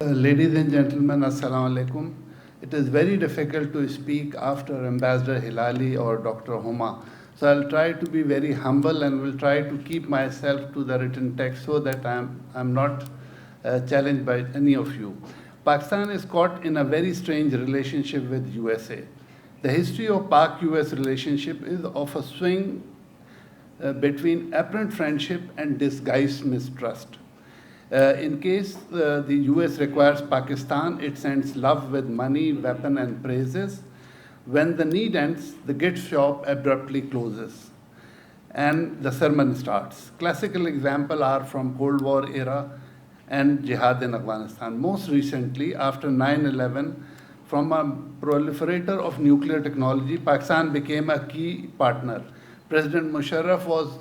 Ladies and gentlemen, Assalamu alaikum. It is very difficult to speak after Ambassador Hilali or Dr. Homa. So I'll try to be very humble and will try to keep myself to the written text so that I'm not challenged by any of you. Pakistan is caught in a very strange relationship with USA. The history of Pak-US relationship is of a swing between apparent friendship and disguised mistrust. In case the US requires Pakistan, it sends love with money, weapon, and praises. When the need ends, the gift shop abruptly closes and the sermon starts. Classical examples are from Cold War era and jihad in Afghanistan. Most recently, after 9/11, from a proliferator of nuclear technology, Pakistan became a key partner. President Musharraf was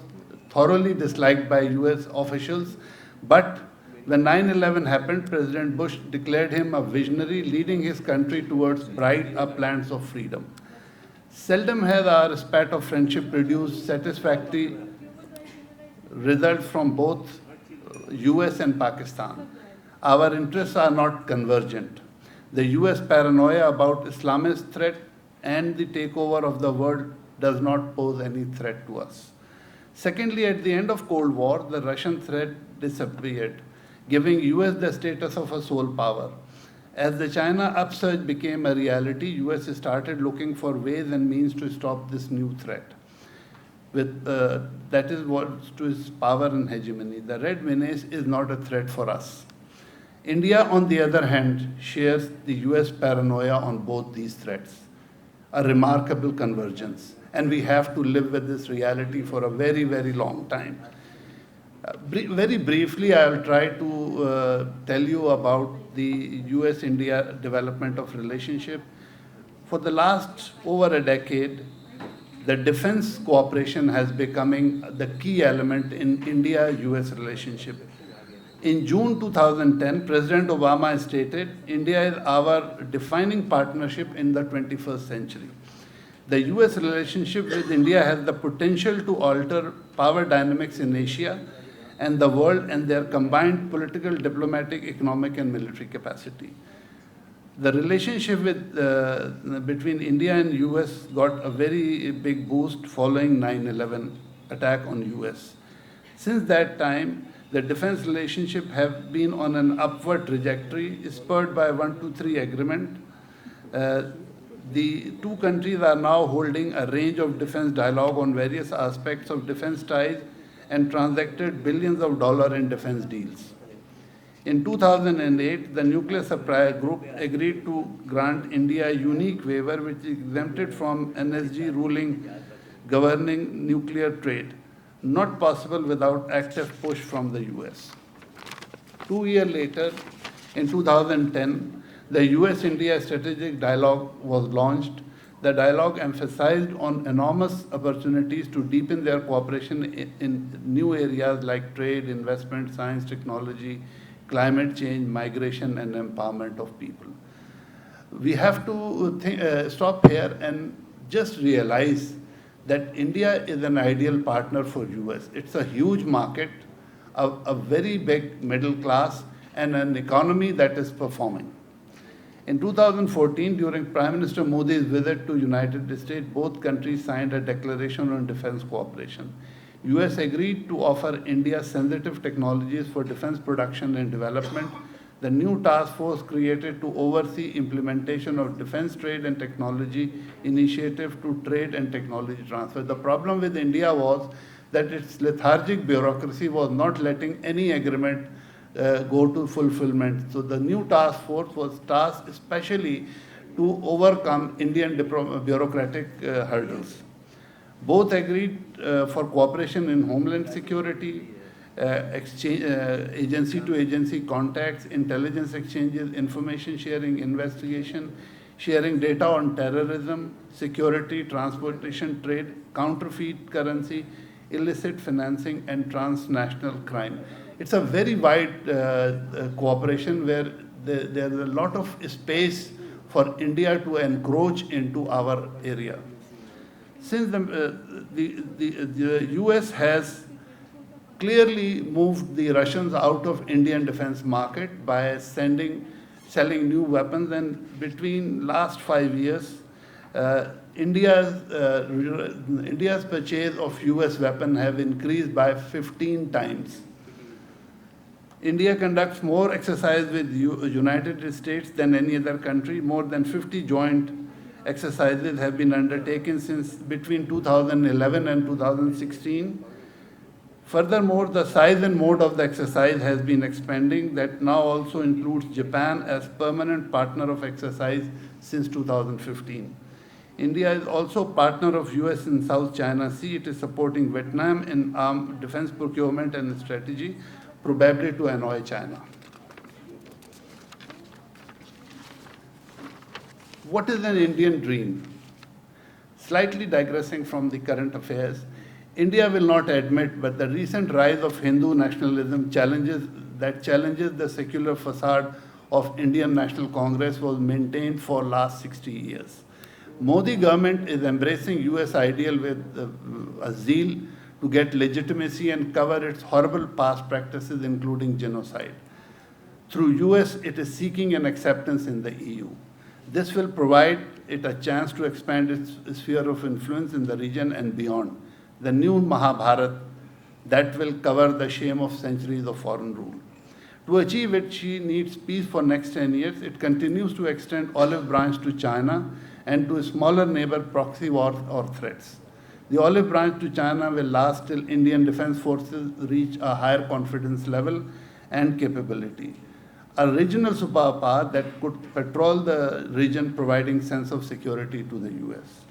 thoroughly disliked by US officials, but when 9/11 happened, President Bush declared him a visionary, leading his country towards bright uplands of freedom. Seldom has our spat of friendship produced satisfactory results from both US and Pakistan. Our interests are not convergent. The US paranoia about Islamist threat and the takeover of the world does not pose any threat to us. Secondly, at the end of Cold War, the Russian threat disappeared, giving US the status of a sole power. As the China upsurge became a reality, US started looking for ways and means to stop this new threat. That is what to its power and hegemony. The red menace is not a threat for us. India, on the other hand, shares the US paranoia on both these threats, a remarkable convergence. And we have to live with this reality for a very, very long time. Very briefly, I'll try to tell you about the US-India development of relationship. For the last over a decade, the defense cooperation has becoming the key element in India-US relationship. In June 2010, President Obama stated, India is our defining partnership in the 21st century. The US relationship with India has the potential to alter power dynamics in Asia and the world and their combined political, diplomatic, economic, and military capacity. The relationship between India and US got a very big boost following 9/11 attack on US. Since that time, the defense relationship have been on an upward trajectory, spurred by 123 agreement. The two countries are now holding a range of defense dialogue on various aspects of defense ties and transacted billions of dollars in defense deals. In 2008, the Nuclear Supplier Group agreed to grant India a unique waiver which exempted from NSG ruling governing nuclear trade, not possible without active push from the US. 2 years later, in 2010, the US-India Strategic Dialogue was launched. The dialogue emphasized on enormous opportunities to deepen their cooperation in new areas like trade, investment, science, technology, climate change, migration, and empowerment of people. We have to stop here and just realize that India is an ideal partner for US. It's a huge market, a very big middle class, and an economy that is performing. In 2014, during Prime Minister Modi's visit to United States, both countries signed a declaration on defense cooperation. US agreed to offer India sensitive technologies for defense production and development. The new task force created to oversee implementation of defense trade and technology initiative to trade and technology transfer. The problem with India was that its lethargic bureaucracy was not letting any agreement go to fulfillment. So the new task force was tasked especially to overcome Indian bureaucratic hurdles. Both agreed for cooperation in homeland security, agency-to-agency contacts, intelligence exchanges, information sharing, investigation, sharing data on terrorism, security, transportation, trade, counterfeit currency, illicit financing, and transnational crime. It's a very wide cooperation where there's a lot of space for India to encroach into our area. Since the US has clearly moved the Russians out of Indian defense market by selling new weapons. And between last 5 years, India's purchase of US weapons have increased by 15 times. India conducts more exercise with United States than any other country. More than 50 joint exercises have been undertaken since between 2011 and 2016. Furthermore, the size and mode of the exercise has been expanding. That now also includes Japan as permanent partner of exercise since 2015. India is also partner of US in South China Sea. It is supporting Vietnam in armed defense procurement and strategy, probably to annoy China. What is an Indian dream? Slightly digressing from the current affairs, India will not admit, but the recent rise of Hindu nationalism challenges the secular facade of Indian National Congress was maintained for last 60 years. Modi government is embracing US ideal with a zeal to get legitimacy and cover its horrible past practices, including genocide. Through US, it is seeking an acceptance in the EU. This will provide it a chance to expand its sphere of influence in the region and beyond. The new Mahabharat that will cover the shame of centuries of foreign rule. To achieve it, she needs peace for next 10 years. It continues to extend olive branch to China and to a smaller neighbor proxy wars or threats. The olive branch to China will last till Indian defense forces reach a higher confidence level and capability. A regional superpower that could patrol the region, providing sense of security to the US.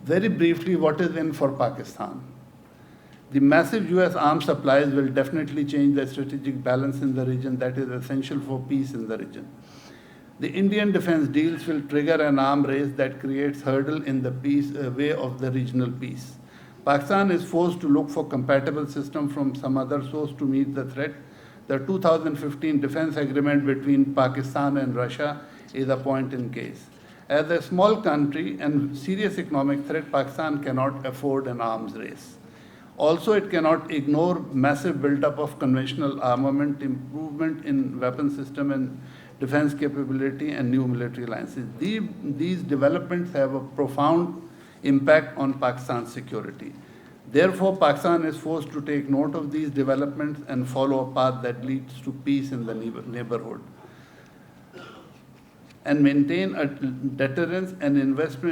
Very briefly, what is in for Pakistan? The massive US arms supplies will definitely change the strategic balance in the region that is essential for peace in the region. The Indian defense deals will trigger an arms race that creates hurdle in the way of the regional peace. Pakistan is forced to look for compatible system from some other source to meet the threat. The 2015 defense agreement between Pakistan and Russia is a point in case. As a small country and serious economic threat, Pakistan cannot afford an arms race. Also, it cannot ignore massive buildup of conventional armament, improvement in weapon system and defense capability, and new military alliances. These developments have a profound impact on Pakistan's security. Therefore, Pakistan is forced to take note of these developments and follow a path that leads to peace in the neighborhood, and maintain a deterrence and invest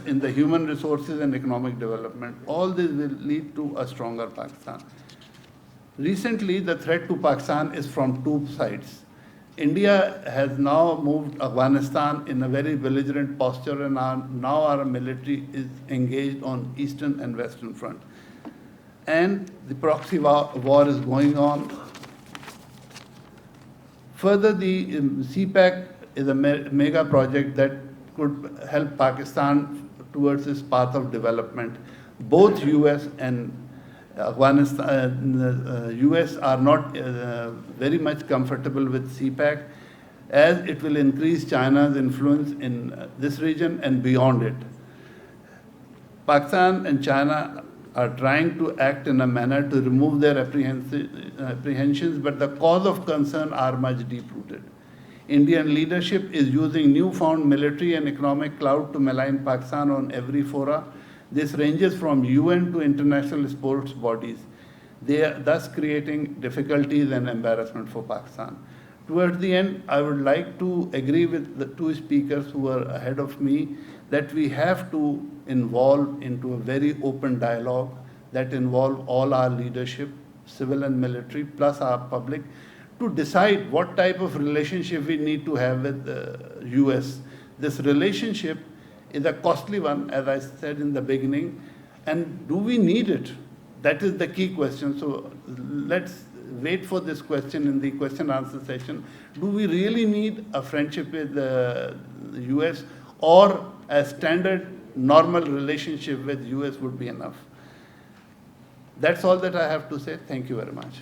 in the human resources and economic development. All this will lead to a stronger Pakistan. Recently, the threat to Pakistan is from two sides. India has now moved Afghanistan in a very belligerent posture, and now our military is engaged on eastern and western front. And the proxy war is going on. Further, the CPAC is a mega project that could help Pakistan towards its path of development. Both US and Afghanistan, US are not very much comfortable with CPAC, as it will increase China's influence in this region and beyond it. Pakistan and China are trying to act in a manner to remove their apprehensions, but the cause of concern are much deep-rooted. Indian leadership is using newfound military and economic clout to malign Pakistan on every fora. This ranges from UN to international sports bodies. They are thus creating difficulties and embarrassment for Pakistan. Towards the end, I would like to agree with the two speakers who are ahead of me that we have to involve into a very open dialogue that involve all our leadership, civil and military, plus our public, to decide what type of relationship we need to have with the US. This relationship is a costly one, as I said in the beginning, and do we need it? That is the key question. So let's wait for this question in the question-answer session. Do we really need a friendship with the US, or a standard normal relationship with US would be enough? That's all that I have to say. Thank you very much.